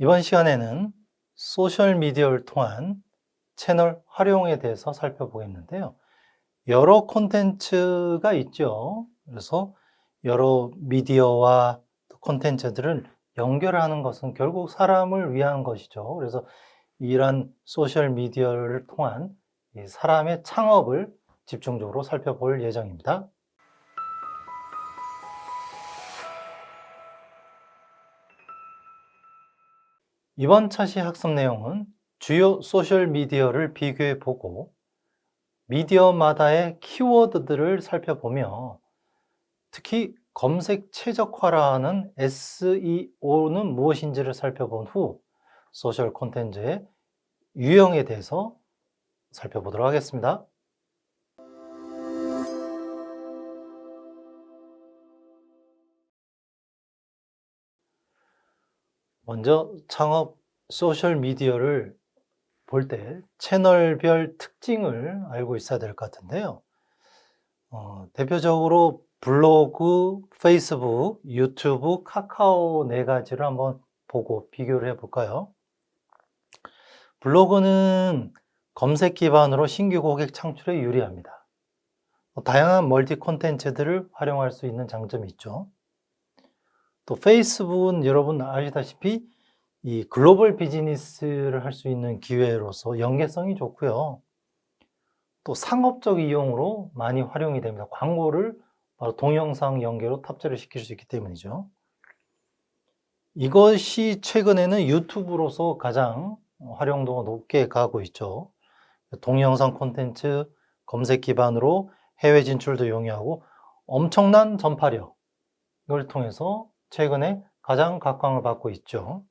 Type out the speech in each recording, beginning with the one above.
이번 시간에는 소셜미디어를 통한 채널 활용에 대해서 살펴보겠는데요. 여러 콘텐츠가 있죠. 그래서 여러 미디어와 콘텐츠들을 연결하는 것은 결국 사람을 위한 것이죠. 그래서 이러한 소셜미디어를 통한 이 사람의 창업을 집중적으로 살펴볼 예정입니다. 이번 차시 학습 내용은 주요 소셜미디어를 비교해 보고 미디어마다의 키워드들을 살펴보며 특히 검색 최적화라는 SEO는 무엇인지를 살펴본 후 소셜 콘텐츠의 유형에 대해서 살펴보도록 하겠습니다. 먼저 창업 소셜미디어를 볼 때 채널별 특징을 알고 있어야 될 것 같은데요. 대표적으로 블로그, 페이스북, 유튜브, 카카오 네 가지를 한번 보고 비교를 해볼까요? 블로그는 검색 기반으로 신규 고객 창출에 유리합니다. 다양한 멀티 콘텐츠들을 활용할 수 있는 장점이 있죠. 또 페이스북은 여러분 아시다시피 이 글로벌 비즈니스를 할 수 있는 기회로서 연계성이 좋고요. 또 상업적 이용으로 많이 활용이 됩니다. 광고를 바로 동영상 연계로 탑재를 시킬 수 있기 때문이죠. 이것이 최근에는 유튜브로서 가장 활용도가 높게 가고 있죠. 동영상 콘텐츠 검색 기반으로 해외 진출도 용이하고 엄청난 전파력, 이걸 통해서 최근에 가장 각광을 받고 있죠.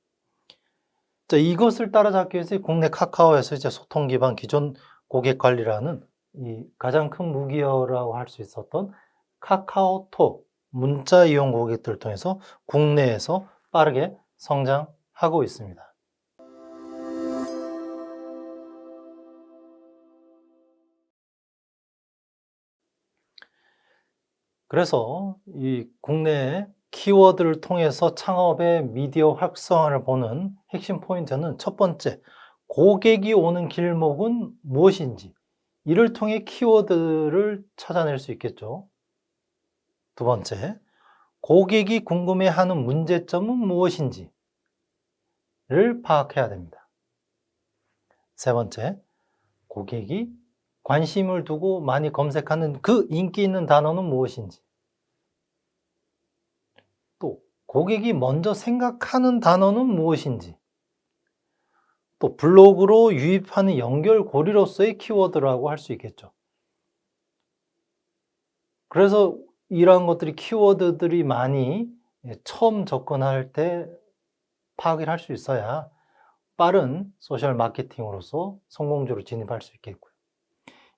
자, 이것을 따라잡기 위해서 국내 카카오에서 이제 소통 기반 기존 고객 관리라는 이 가장 큰 무기여라고 할 수 있었던 카카오톡 문자 이용 고객들을 통해서 국내에서 빠르게 성장하고 있습니다. 그래서 이 국내 키워드를 통해서 창업의 미디어 활성화를 보는 핵심 포인트는 첫 번째, 고객이 오는 길목은 무엇인지, 이를 통해 키워드를 찾아낼 수 있겠죠. 두 번째, 고객이 궁금해하는 문제점은 무엇인지를 파악해야 됩니다. 세 번째, 고객이 관심을 두고 많이 검색하는 그 인기 있는 단어는 무엇인지, 또 고객이 먼저 생각하는 단어는 무엇인지, 또 블로그로 유입하는 연결고리로서의 키워드라고 할 수 있겠죠. 그래서 이러한 것들이 키워드들이 많이 처음 접근할 때 파악을 할 수 있어야 빠른 소셜 마케팅으로서 성공적으로 진입할 수 있겠고요.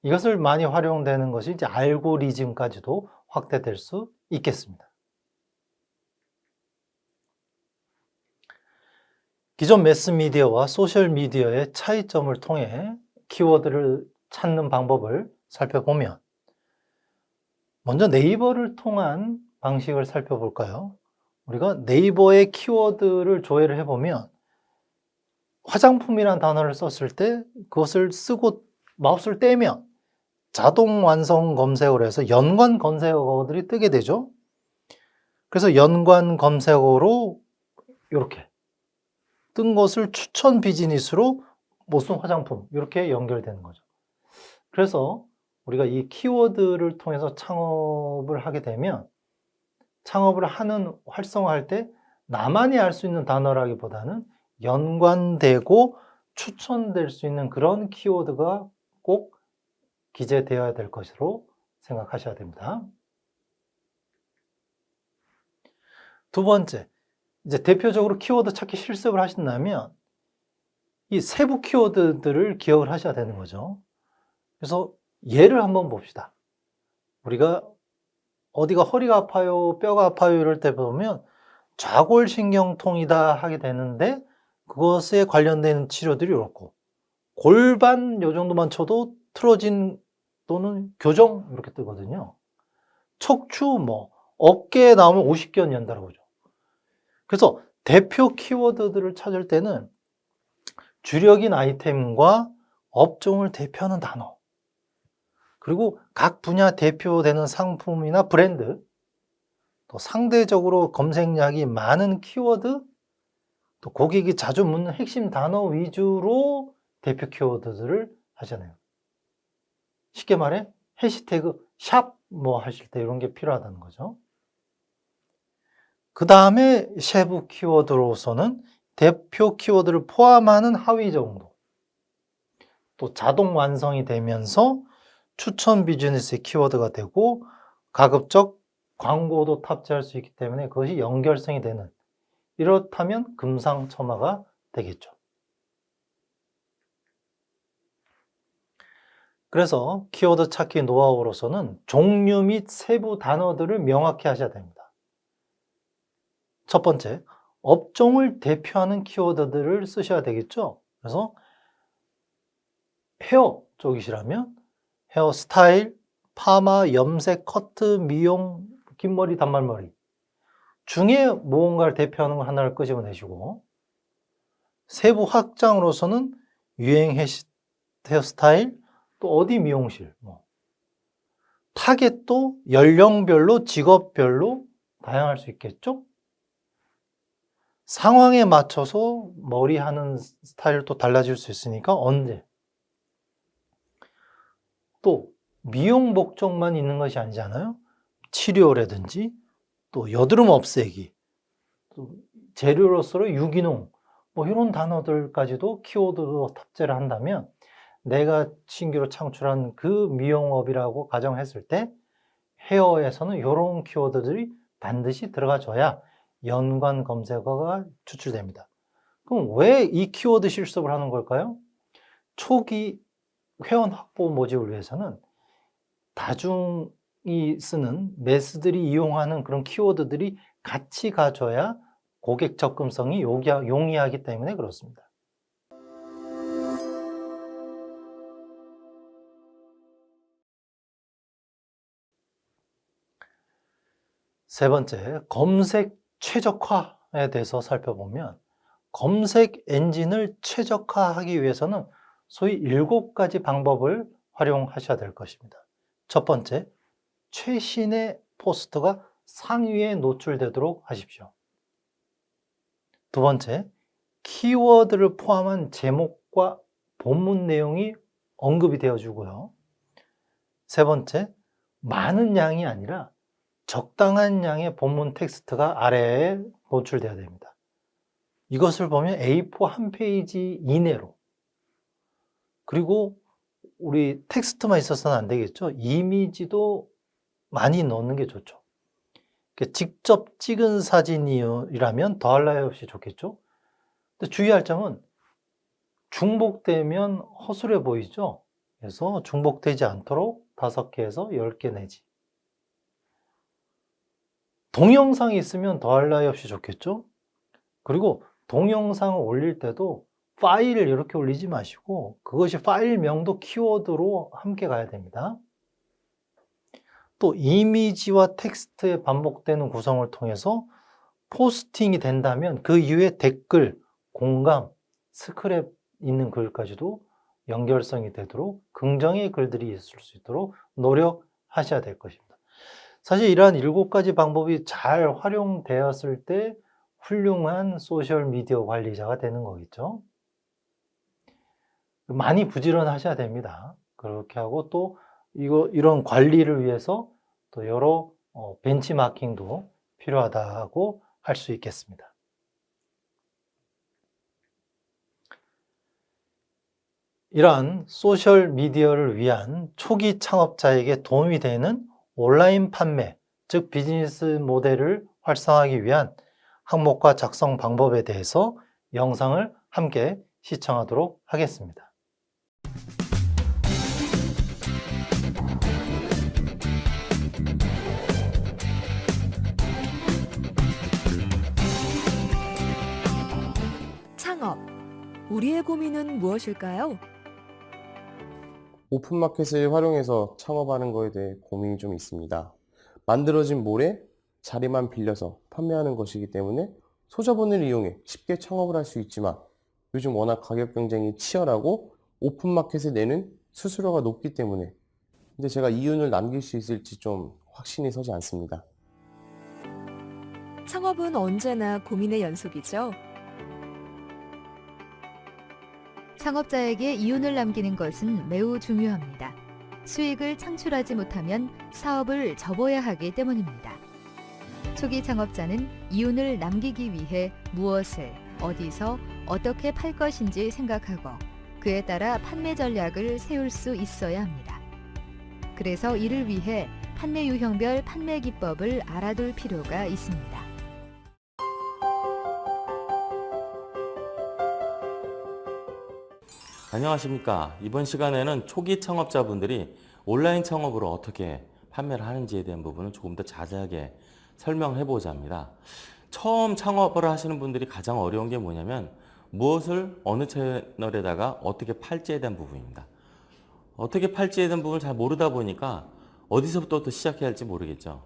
이것을 많이 활용되는 것이 이제 알고리즘까지도 확대될 수 있겠습니다. 기존 매스미디어와 소셜미디어의 차이점을 통해 키워드를 찾는 방법을 살펴보면 먼저 네이버를 통한 방식을 살펴볼까요? 우리가 네이버의 키워드를 조회를 해보면 화장품이라는 단어를 썼을 때 그것을 쓰고 마우스를 떼면 자동 완성 검색어로 해서 연관 검색어들이 뜨게 되죠. 그래서 연관 검색어로 이렇게 뜬 것을 추천 비즈니스로 무슨 화장품 이렇게 연결되는 거죠. 그래서 우리가 이 키워드를 통해서 창업을 하게 되면 창업을 하는 활성화할 때 나만이 알 수 있는 단어라기보다는 연관되고 추천될 수 있는 그런 키워드가 꼭 기재되어야 될 것으로 생각하셔야 됩니다. 두 번째, 이제 대표적으로 키워드 찾기 실습을 하신다면 이 세부 키워드들을 기억을 하셔야 되는 거죠. 그래서 예를 한번 봅시다. 우리가 어디가 허리가 아파요, 뼈가 아파요 이럴 때 보면 좌골신경통이다 하게 되는데 그것에 관련된 치료들이 이렇고 골반 요 정도만 쳐도 틀어진 또는 교정 이렇게 뜨거든요. 척추 어깨에 나오면 오십견 연다라고 그러죠. 그래서 대표 키워드들을 찾을 때는 주력인 아이템과 업종을 대표하는 단어, 그리고 각 분야 대표되는 상품이나 브랜드, 또 상대적으로 검색량이 많은 키워드, 또 고객이 자주 묻는 핵심 단어 위주로 대표 키워드들을 하잖아요. 쉽게 말해 해시태그 샵 뭐 하실 때 이런 게 필요하다는 거죠. 그 다음에 세부 키워드로서는 대표 키워드를 포함하는 하위 정도, 또 자동 완성이 되면서 추천 비즈니스의 키워드가 되고 가급적 광고도 탑재할 수 있기 때문에 그것이 연결성이 되는, 이렇다면 금상첨화가 되겠죠. 그래서 키워드 찾기 노하우로서는 종류 및 세부 단어들을 명확히 하셔야 됩니다. 첫 번째, 업종을 대표하는 키워드들을 쓰셔야 되겠죠. 그래서 헤어 쪽이시라면 헤어스타일, 파마, 염색, 커트, 미용, 긴 머리, 단발머리 중에 무언가를 대표하는 걸 하나를 끄집어내시고, 세부 확장으로서는 유행 헤어스타일, 또 어디 미용실, 타겟도 연령별로, 직업별로 다양할 수 있겠죠? 상황에 맞춰서 머리 하는 스타일도 달라질 수 있으니까 언제? 또 미용 목적만 있는 것이 아니잖아요. 치료라든지 또 여드름 없애기, 또 재료로서의 유기농, 이런 단어들까지도 키워드로 탑재를 한다면 내가 신규로 창출한 그 미용업이라고 가정했을 때 헤어에서는 이런 키워드들이 반드시 들어가줘야 연관 검색어가 추출됩니다. 그럼 왜 이 키워드 실습을 하는 걸까요? 초기 회원 확보 모집을 위해서는 다중이 쓰는, 매스들이 이용하는 그런 키워드들이 같이 가줘야 고객 접근성이 용이하기 때문에 그렇습니다. 세 번째, 검색 최적화에 대해서 살펴보면 검색 엔진을 최적화하기 위해서는 소위 7가지 방법을 활용하셔야 될 것입니다. 첫 번째, 최신의 포스트가 상위에 노출되도록 하십시오. 두 번째, 키워드를 포함한 제목과 본문 내용이 언급이 되어주고요. 세 번째, 많은 양이 아니라 적당한 양의 본문 텍스트가 아래에 노출되어야 됩니다. 이것을 보면 A4 한 페이지 이내로, 그리고 우리 텍스트만 있어서는 안 되겠죠. 이미지도 많이 넣는 게 좋죠. 직접 찍은 사진이라면 더할 나위 없이 좋겠죠. 근데 주의할 점은 중복되면 허술해 보이죠. 그래서 중복되지 않도록 5개에서 10개 내지. 동영상이 있으면 더할 나위 없이 좋겠죠. 그리고 동영상을 올릴 때도 파일을 이렇게 올리지 마시고 그것이 파일명도 키워드로 함께 가야 됩니다. 또 이미지와 텍스트의 반복되는 구성을 통해서 포스팅이 된다면 그 이후에 댓글, 공감, 스크랩 있는 글까지도 연결성이 되도록 긍정의 글들이 있을 수 있도록 노력하셔야 될 것입니다. 사실 이러한 7가지 방법이 잘 활용되었을 때 훌륭한 소셜미디어 관리자가 되는 거겠죠. 많이 부지런하셔야 됩니다. 그렇게 하고 또 이런 관리를 위해서 또 여러 벤치마킹도 필요하다고 할 수 있겠습니다. 이러한 소셜미디어를 위한 초기 창업자에게 도움이 되는 온라인 판매, 즉 비즈니스 모델을 활성화하기 위한 항목과 작성 방법에 대해서 영상을 함께 시청하도록 하겠습니다. 창업. 우리의 고민은 무엇일까요? 오픈마켓을 활용해서 창업하는 것에 대해 고민이 좀 있습니다. 만들어진 몰에 자리만 빌려서 판매하는 것이기 때문에 소자본을 이용해 쉽게 창업을 할 수 있지만 요즘 워낙 가격 경쟁이 치열하고 오픈마켓에 내는 수수료가 높기 때문에 근데 제가 이윤을 남길 수 있을지 좀 확신이 서지 않습니다. 창업은 언제나 고민의 연속이죠. 창업자에게 이윤을 남기는 것은 매우 중요합니다. 수익을 창출하지 못하면 사업을 접어야 하기 때문입니다. 초기 창업자는 이윤을 남기기 위해 무엇을, 어디서, 어떻게 팔 것인지 생각하고 그에 따라 판매 전략을 세울 수 있어야 합니다. 그래서 이를 위해 판매 유형별 판매 기법을 알아둘 필요가 있습니다. 안녕하십니까. 이번 시간에는 초기 창업자분들이 온라인 창업으로 어떻게 판매를 하는지에 대한 부분을 조금 더 자세하게 설명해 보자 합니다. 처음 창업을 하시는 분들이 가장 어려운 게 뭐냐면 무엇을 어느 채널에다가 어떻게 팔지에 대한 부분입니다. 어떻게 팔지에 대한 부분을 잘 모르다 보니까 어디서부터 또 시작해야 할지 모르겠죠.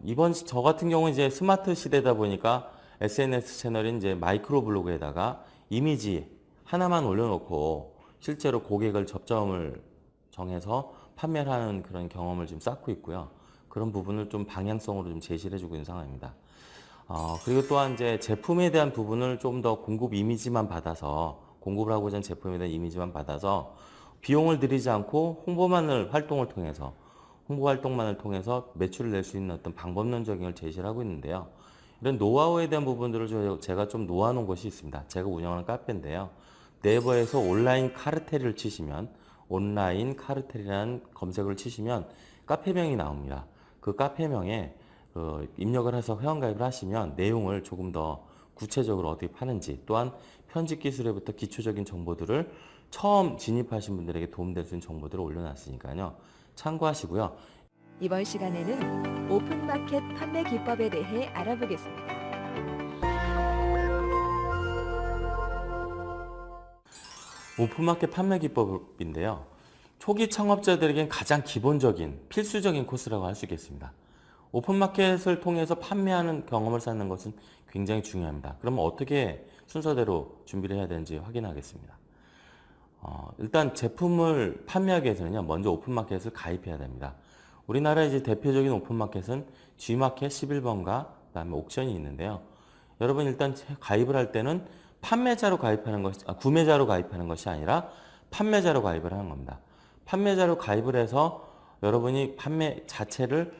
이번 저 같은 경우는 이제 스마트 시대다 보니까 SNS 채널인 이제 마이크로 블로그에다가 이미지 하나만 올려놓고 실제로 고객을 접점을 정해서 판매를 하는 그런 경험을 좀 쌓고 있고요. 그런 부분을 좀 방향성으로 좀 제시를 해주고 있는 상황입니다. 그리고 또한 이제 제품에 대한 부분을 좀 더 공급 이미지만 받아서 공급을 하고자 하는 제품에 대한 이미지만 받아서 비용을 들이지 않고 홍보 활동만을 통해서 매출을 낼 수 있는 어떤 방법론적인 걸 제시를 하고 있는데요. 이런 노하우에 대한 부분들을 제가 좀 놓아놓은 것이 있습니다. 제가 운영하는 카페인데요. 네이버에서 온라인 카르텔을 치시면 온라인 카르텔이라는 검색어를 치시면 카페명이 나옵니다. 그 카페명에 입력을 해서 회원가입을 하시면 내용을 조금 더 구체적으로 어떻게 파는지 또한 편집 기술에부터 기초적인 정보들을 처음 진입하신 분들에게 도움될 수 있는 정보들을 올려놨으니까요. 참고하시고요. 이번 시간에는 오픈마켓 판매 기법에 대해 알아보겠습니다. 오픈마켓 판매 기법인데요. 초기 창업자들에겐 가장 기본적인 필수적인 코스라고 할 수 있겠습니다. 오픈마켓을 통해서 판매하는 경험을 쌓는 것은 굉장히 중요합니다. 그러면 어떻게 순서대로 준비를 해야 되는지 확인하겠습니다. 일단 제품을 판매하기 위해서는요, 먼저 오픈마켓을 가입해야 됩니다. 우리나라의 이제 대표적인 오픈마켓은 G마켓 11번가 그다음에 옥션이 있는데요. 여러분 일단 가입을 할 때는 구매자로 가입하는 것이 아니라 판매자로 가입을 하는 겁니다. 판매자로 가입을 해서 여러분이 판매 자체를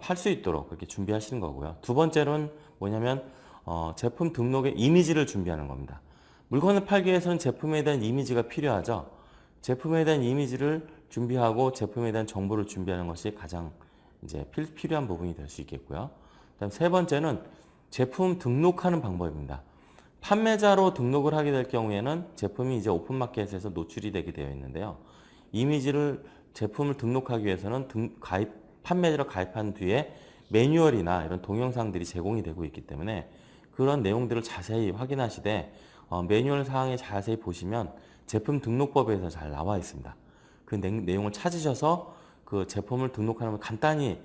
팔 수 있도록 그렇게 준비하시는 거고요. 두 번째로는 뭐냐면 제품 등록의 이미지를 준비하는 겁니다. 물건을 팔기 위해서는 제품에 대한 이미지가 필요하죠. 제품에 대한 이미지를 준비하고 제품에 대한 정보를 준비하는 것이 가장 이제 필요한 부분이 될 수 있겠고요. 그다음 세 번째는 제품 등록하는 방법입니다. 판매자로 등록을 하게 될 경우에는 제품이 이제 오픈마켓에서 노출이 되게 되어 있는데요. 제품을 등록하기 위해서는 판매자로 가입한 뒤에 매뉴얼이나 이런 동영상들이 제공이 되고 있기 때문에 그런 내용들을 자세히 확인하시되 매뉴얼 사항에 자세히 보시면 제품 등록법에서 잘 나와 있습니다. 그 내용을 찾으셔서 그 제품을 등록하면 간단히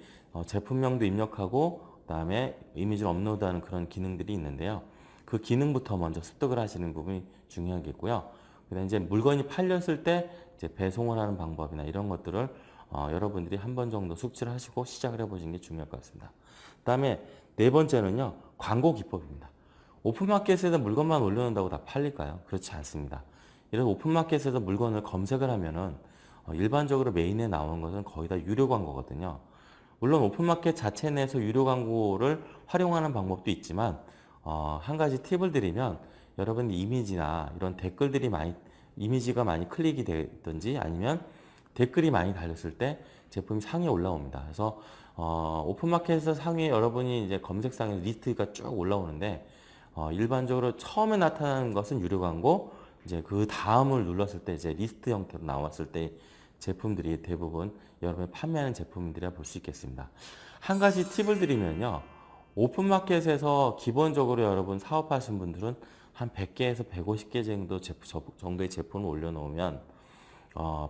제품명도 입력하고 그다음에 이미지를 업로드하는 그런 기능들이 있는데요. 그 기능부터 먼저 습득을 하시는 부분이 중요하겠고요. 그다음에 이제 물건이 팔렸을 때 이제 배송을 하는 방법이나 이런 것들을 여러분들이 한 번 정도 숙지를 하시고 시작을 해보시는 게 중요할 것 같습니다. 그다음에 네 번째는요, 광고 기법입니다. 오픈마켓에서 물건만 올려놓는다고 다 팔릴까요? 그렇지 않습니다. 이런 오픈마켓에서 물건을 검색을 하면은 일반적으로 메인에 나오는 것은 거의 다 유료 광고거든요. 물론 오픈마켓 자체 내에서 유료 광고를 활용하는 방법도 있지만 한 가지 팁을 드리면 여러분 이미지나 이런 이미지가 많이 클릭이 되든지 아니면 댓글이 많이 달렸을 때 제품이 상위에 올라옵니다. 그래서 오픈마켓에서 상위에 여러분이 이제 검색상에 리스트가 쭉 올라오는데 일반적으로 처음에 나타나는 것은 유료 광고, 이제 그 다음을 눌렀을 때 이제 리스트 형태로 나왔을 때 제품들이 대부분 여러분이 판매하는 제품들이라 볼 수 있겠습니다. 한 가지 팁을 드리면요. 오픈마켓에서 기본적으로 여러분 사업하신 분들은 한 100개에서 150개 정도의 제품을 올려놓으면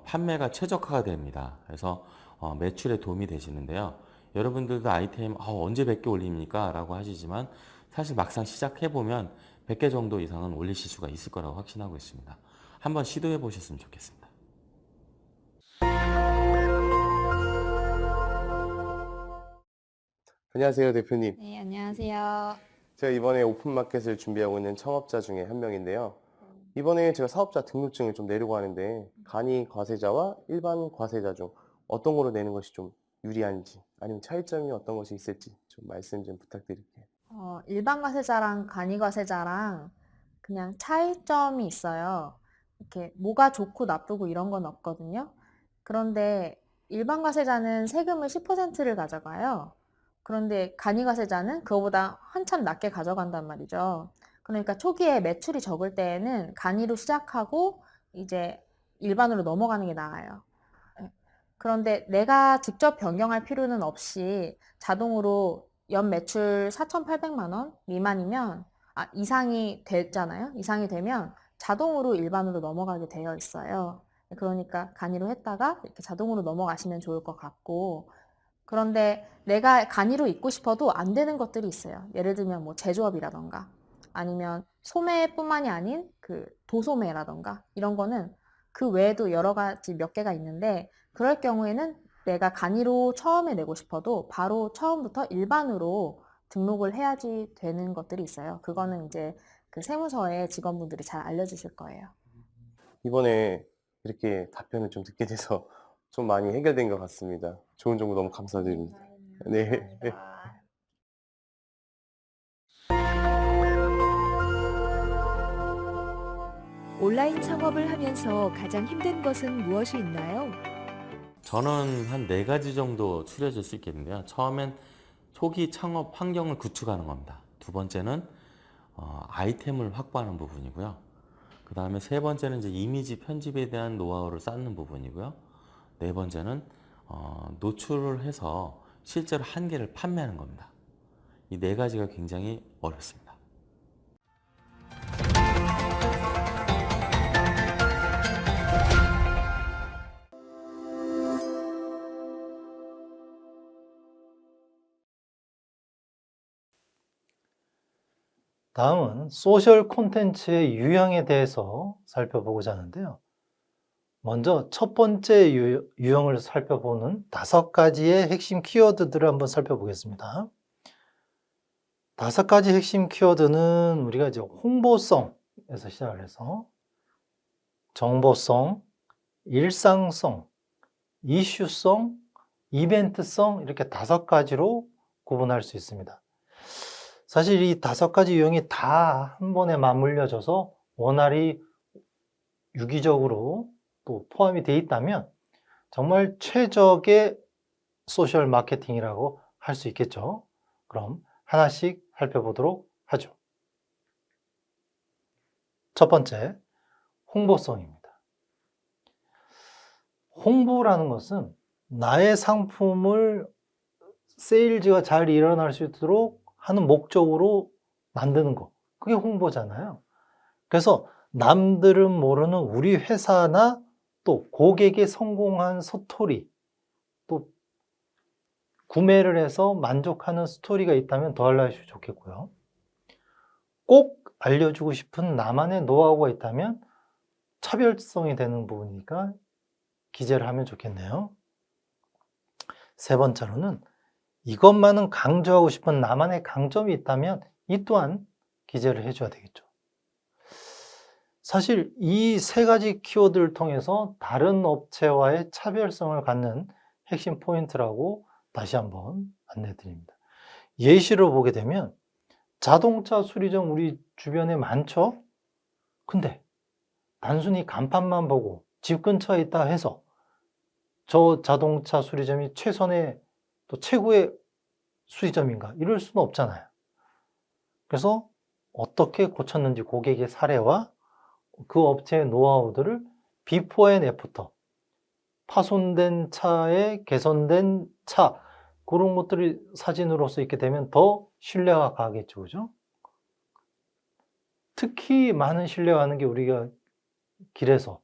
판매가 최적화가 됩니다. 그래서 매출에 도움이 되시는데요. 여러분들도 아이템 언제 100개 올립니까? 라고 하시지만 사실 막상 시작해보면 100개 정도 이상은 올리실 수가 있을 거라고 확신하고 있습니다. 한번 시도해 보셨으면 좋겠습니다. 안녕하세요, 대표님. 네, 안녕하세요. 제가 이번에 오픈마켓을 준비하고 있는 창업자 중에 한 명인데요. 이번에 제가 사업자 등록증을 좀 내려고 하는데 간이 과세자와 일반 과세자 중 어떤 거로 내는 것이 좀 유리한지 아니면 차이점이 어떤 것이 있을지 좀 말씀 좀 부탁드릴게요. 일반 과세자랑 간이 과세자랑 그냥 차이점이 있어요. 이렇게 뭐가 좋고 나쁘고 이런 건 없거든요. 그런데 일반 과세자는 세금을 10%를 가져가요. 그런데 간이 과세자는 그거보다 한참 낮게 가져간단 말이죠. 그러니까 초기에 매출이 적을 때에는 간이로 시작하고 이제 일반으로 넘어가는 게 나아요. 예. 그런데 내가 직접 변경할 필요는 없이 자동으로 연 매출 4,800만 원 미만이면 이상이 됐잖아요. 이상이 되면 자동으로 일반으로 넘어가게 되어 있어요. 그러니까 간이로 했다가 이렇게 자동으로 넘어가시면 좋을 것 같고, 그런데 내가 간이로 있고 싶어도 안 되는 것들이 있어요. 예를 들면 뭐 제조업이라던가 아니면 소매뿐만이 아닌 그 도소매라던가 이런 거는 그 외에도 여러 가지 몇 개가 있는데, 그럴 경우에는 내가 간이로 처음에 내고 싶어도 바로 처음부터 일반으로 등록을 해야지 되는 것들이 있어요. 그거는 이제 그 세무서의 직원분들이 잘 알려주실 거예요. 이번에 이렇게 답변을 좀 듣게 돼서 좀 많이 해결된 것 같습니다. 좋은 정보 너무 감사드립니다. 네. 온라인 창업을 하면서 가장 힘든 것은 무엇이 있나요? 저는 한 4가지 정도 추려질 수 있겠는데요. 처음엔 초기 창업 환경을 구축하는 겁니다. 두 번째는 아이템을 확보하는 부분이고요. 그 다음에 세 번째는 이제 이미지 편집에 대한 노하우를 쌓는 부분이고요. 네 번째는 노출을 해서 실제로 한 개를 판매하는 겁니다. 이 4가지가 굉장히 어렵습니다. 다음은 소셜 콘텐츠의 유형에 대해서 살펴보고자 하는데요. 먼저 첫 번째 유형을 살펴보는 5가지의 핵심 키워드들을 한번 살펴보겠습니다. 5가지 핵심 키워드는 우리가 이제 홍보성에서 시작을 해서 정보성, 일상성, 이슈성, 이벤트성 이렇게 5가지로 구분할 수 있습니다. 사실 이 5가지 유형이 다 한 번에 맞물려져서 원활히 유기적으로 또 포함이 되어 있다면 정말 최적의 소셜 마케팅이라고 할 수 있겠죠. 그럼 하나씩 살펴보도록 하죠. 첫 번째, 홍보성입니다. 홍보라는 것은 나의 상품을 세일즈가 잘 일어날 수 있도록 하는 목적으로 만드는 거. 그게 홍보잖아요. 그래서 남들은 모르는 우리 회사나 또 고객의 성공한 스토리, 또 구매를 해서 만족하는 스토리가 있다면 더 알려주면 좋겠고요. 꼭 알려주고 싶은 나만의 노하우가 있다면 차별성이 되는 부분이니까 기재를 하면 좋겠네요. 세 번째로는 이것만은 강조하고 싶은 나만의 강점이 있다면 이 또한 기재를 해줘야 되겠죠. 사실 이 3가지 키워드를 통해서 다른 업체와의 차별성을 갖는 핵심 포인트라고 다시 한번 안내 드립니다. 예시로 보게 되면 자동차 수리점 우리 주변에 많죠? 근데 단순히 간판만 보고 집 근처에 있다 해서 저 자동차 수리점이 최선의 또 최고의 수리점인가? 이럴 수는 없잖아요. 그래서 어떻게 고쳤는지 고객의 사례와 그 업체의 노하우들을 비포 앤 애프터, 파손된 차에 개선된 차, 그런 것들이 사진으로서 있게 되면 더 신뢰가 가겠죠. 그죠? 특히 많은 신뢰가 가는 게 우리가 길에서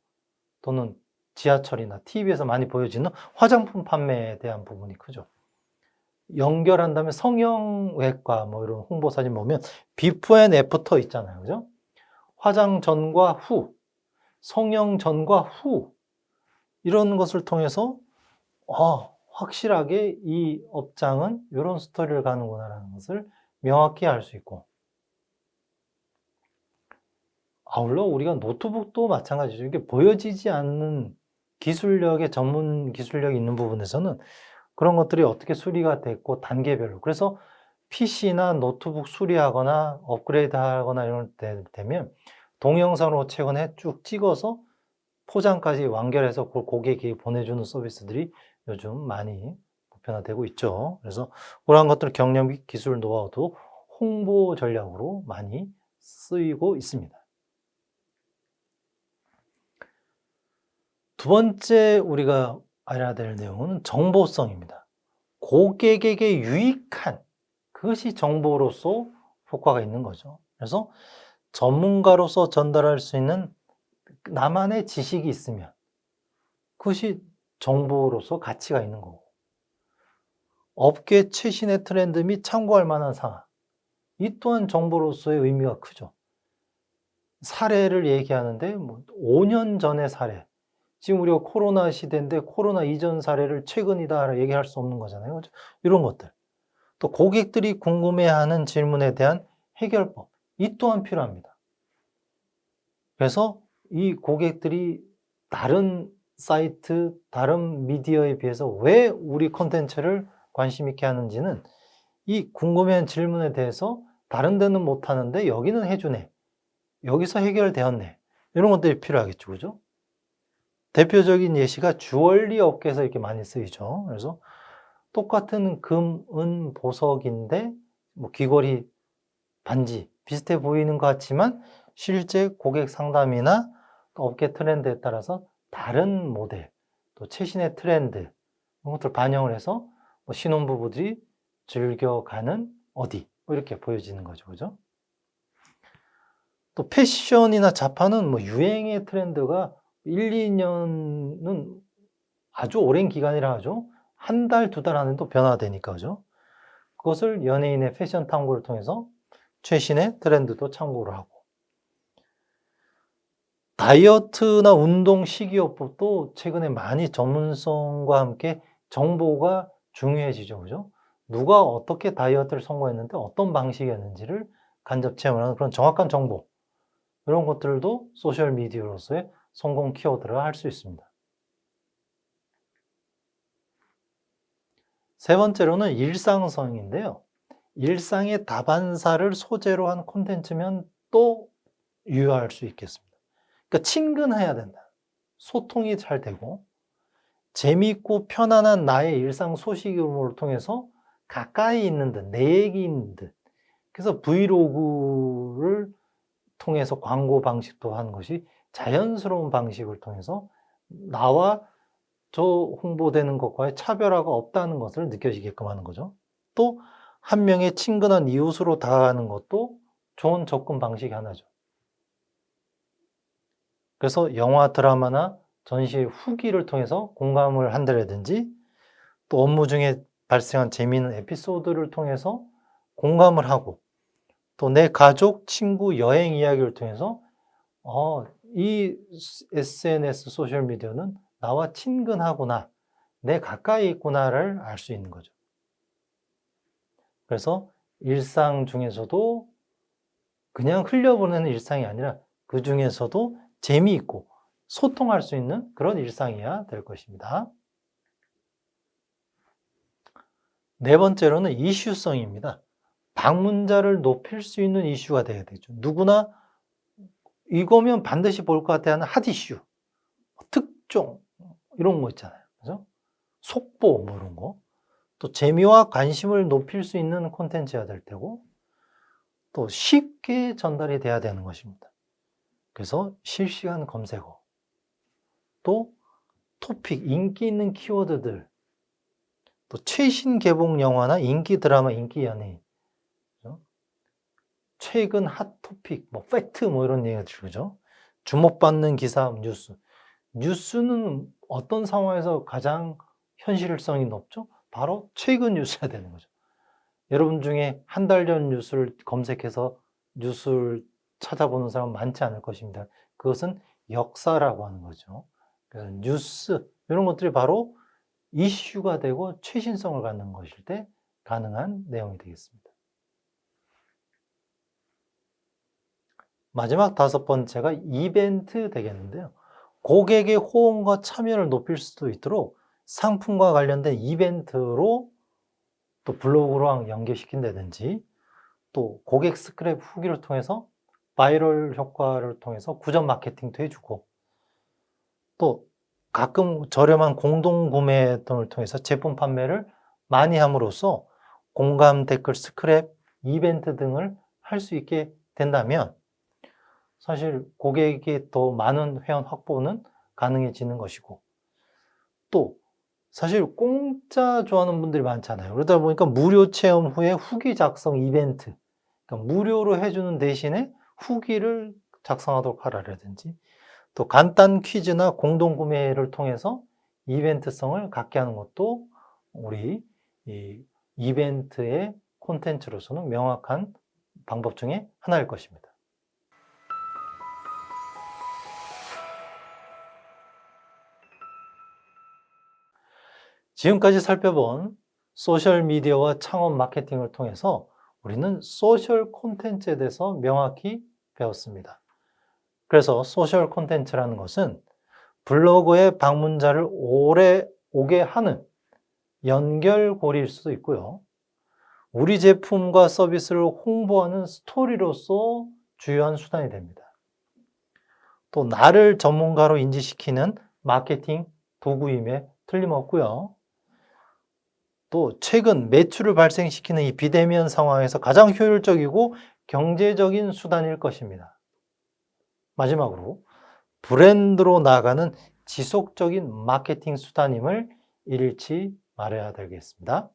또는 지하철이나 TV에서 많이 보여지는 화장품 판매에 대한 부분이 크죠. 연결한 다음에 성형외과 뭐 이런 홍보 사진 보면 비포 앤 애프터 있잖아요. 그죠? 화장 전과 후, 성형 전과 후 이런 것을 통해서 확실하게 이 업장은 이런 스토리를 가는구나라는 것을 명확히 알 수 있고, 아울러 우리가 노트북도 마찬가지죠. 이게 보여지지 않는 기술력의 전문 기술력이 있는 부분에서는 그런 것들이 어떻게 수리가 됐고 단계별로. 그래서 PC나 노트북 수리하거나 업그레이드 하거나 이런 때 되면 동영상으로 최근에 쭉 찍어서 포장까지 완결해서 그걸 고객에게 보내주는 서비스들이 요즘 많이 보편화되고 있죠. 그래서 그러한 것들 경력 및 기술 노하우도 홍보 전략으로 많이 쓰이고 있습니다. 두 번째 우리가 알아야 될 내용은 정보성입니다. 고객에게 유익한 그것이 정보로서 효과가 있는 거죠. 그래서 전문가로서 전달할 수 있는 나만의 지식이 있으면 그것이 정보로서 가치가 있는 거고, 업계 최신의 트렌드 및 참고할 만한 상황, 이 또한 정보로서의 의미가 크죠. 사례를 얘기하는데 5년 전의 사례, 지금 우리가 코로나 시대인데 코로나 이전 사례를 최근이다 얘기할 수 없는 거잖아요. 그렇죠? 이런 것들. 또 고객들이 궁금해하는 질문에 대한 해결법, 이 또한 필요합니다. 그래서 이 고객들이 다른 사이트, 다른 미디어에 비해서 왜 우리 콘텐츠를 관심 있게 하는지는 이 궁금해하는 질문에 대해서 다른 데는 못하는데 여기는 해주네, 여기서 해결되었네, 이런 것들이 필요하겠죠. 그죠? 대표적인 예시가 주얼리 업계에서 이렇게 많이 쓰이죠. 그래서 똑같은 금, 은, 보석인데 귀걸이, 반지 비슷해 보이는 것 같지만 실제 고객 상담이나 업계 트렌드에 따라서 다른 모델, 또 최신의 트렌드 이런 것들 반영을 해서 신혼부부들이 즐겨가는 어디 이렇게 보여지는 거죠. 그죠? 또 패션이나 자파는 유행의 트렌드가 1, 2년은 아주 오랜 기간이라 하죠. 한 달, 두 달 안에도 변화되니까, 그죠? 그것을 연예인의 패션 탐구를 통해서 최신의 트렌드도 참고를 하고, 다이어트나 운동 식이요법도 최근에 많이 전문성과 함께 정보가 중요해지죠. 그죠? 누가 어떻게 다이어트를 성공했는데 어떤 방식이었는지를 간접 체험하는 그런 정확한 정보, 이런 것들도 소셜미디어로서의 성공 키워드를 할 수 있습니다. 세 번째로는 일상성인데요. 일상의 다반사를 소재로 한 콘텐츠면 또 유효할 수 있겠습니다. 그러니까 친근해야 된다. 소통이 잘 되고 재미있고 편안한 나의 일상 소식을 통해서 가까이 있는 듯, 내 얘기인 듯. 그래서 브이로그를 통해서 광고 방식도 하는 것이 자연스러운 방식을 통해서 나와 저 홍보되는 것과의 차별화가 없다는 것을 느껴지게끔 하는 거죠. 또 한 명의 친근한 이웃으로 다가가는 것도 좋은 접근 방식이 하나죠. 그래서 영화, 드라마나 전시의 후기를 통해서 공감을 한다든지, 또 업무 중에 발생한 재미있는 에피소드를 통해서 공감을 하고, 또 내 가족, 친구, 여행 이야기를 통해서 이 SNS 소셜미디어는 나와 친근하구나, 내 가까이 있구나를 알 수 있는 거죠. 그래서 일상 중에서도 그냥 흘려보내는 일상이 아니라 그 중에서도 재미있고 소통할 수 있는 그런 일상이어야 될 것입니다. 네 번째로는 이슈성입니다. 방문자를 높일 수 있는 이슈가 돼야 되죠. 누구나 이거면 반드시 볼 것 같아 하는 핫 이슈, 특종 이런 거 있잖아요. 그죠? 속보 뭐 이런 거. 또 재미와 관심을 높일 수 있는 콘텐츠가 될 테고, 또 쉽게 전달이 돼야 되는 것입니다. 그래서 실시간 검색어, 또 토픽, 인기 있는 키워드들, 또 최신 개봉 영화나 인기 드라마, 인기 연예인, 그죠? 최근 핫 토픽, 팩트 이런 얘기들, 그죠? 주목받는 기사, 뉴스. 뉴스는 어떤 상황에서 가장 현실성이 높죠? 바로 최근 뉴스가 되는 거죠. 여러분 중에 한 달 전 뉴스를 검색해서 뉴스를 찾아보는 사람 많지 않을 것입니다. 그것은 역사라고 하는 거죠. 그래서 뉴스 이런 것들이 바로 이슈가 되고 최신성을 갖는 것일 때 가능한 내용이 되겠습니다. 마지막 5번째가 이벤트 되겠는데요. 고객의 호응과 참여를 높일 수도 있도록 상품과 관련된 이벤트로 또 블로그로 연계시킨다든지 또 고객 스크랩 후기를 통해서 바이럴 효과를 통해서 구전 마케팅도 해주고 또 가끔 저렴한 공동 구매 등을 통해서 제품 판매를 많이 함으로써 공감 댓글 스크랩 이벤트 등을 할 수 있게 된다면 사실 고객이 더 많은 회원 확보는 가능해지는 것이고 또 사실 공짜 좋아하는 분들이 많잖아요. 그러다 보니까 무료 체험 후에 후기 작성 이벤트, 그러니까 무료로 해주는 대신에 후기를 작성하도록 하라든지 또 간단 퀴즈나 공동 구매를 통해서 이벤트성을 갖게 하는 것도 우리 이 이벤트의 콘텐츠로서는 명확한 방법 중에 하나일 것입니다. 지금까지 살펴본 소셜미디어와 창업 마케팅을 통해서 우리는 소셜 콘텐츠에 대해서 명확히 배웠습니다. 그래서 소셜 콘텐츠라는 것은 블로그에 방문자를 오래 오게 하는 연결고리일 수도 있고요. 우리 제품과 서비스를 홍보하는 스토리로서 주요한 수단이 됩니다. 또 나를 전문가로 인지시키는 마케팅 도구임에 틀림없고요. 또 최근 매출을 발생시키는 이 비대면 상황에서 가장 효율적이고 경제적인 수단일 것입니다. 마지막으로 브랜드로 나아가는 지속적인 마케팅 수단임을 잃지 말아야 되겠습니다.